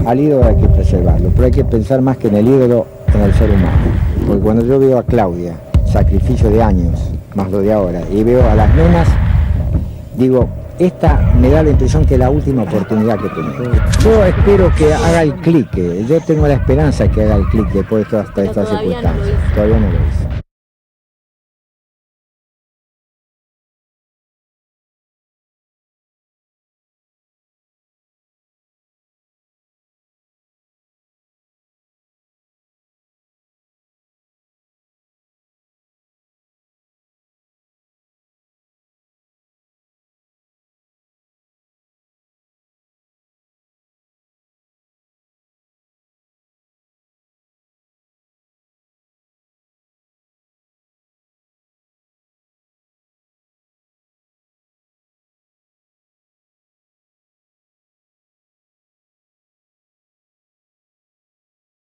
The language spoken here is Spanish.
Al ídolo hay que preservarlo, pero hay que pensar más que en el ídolo, en el ser humano. Porque cuando yo veo a Claudia, sacrificio de años, más lo de ahora, y veo a las nenas, digo, esta me da la impresión que es la última oportunidad que tenemos. Yo espero que haga el clic, yo tengo la esperanza que haga el clic después de toda esta circunstancia. Todavía no lo hizo.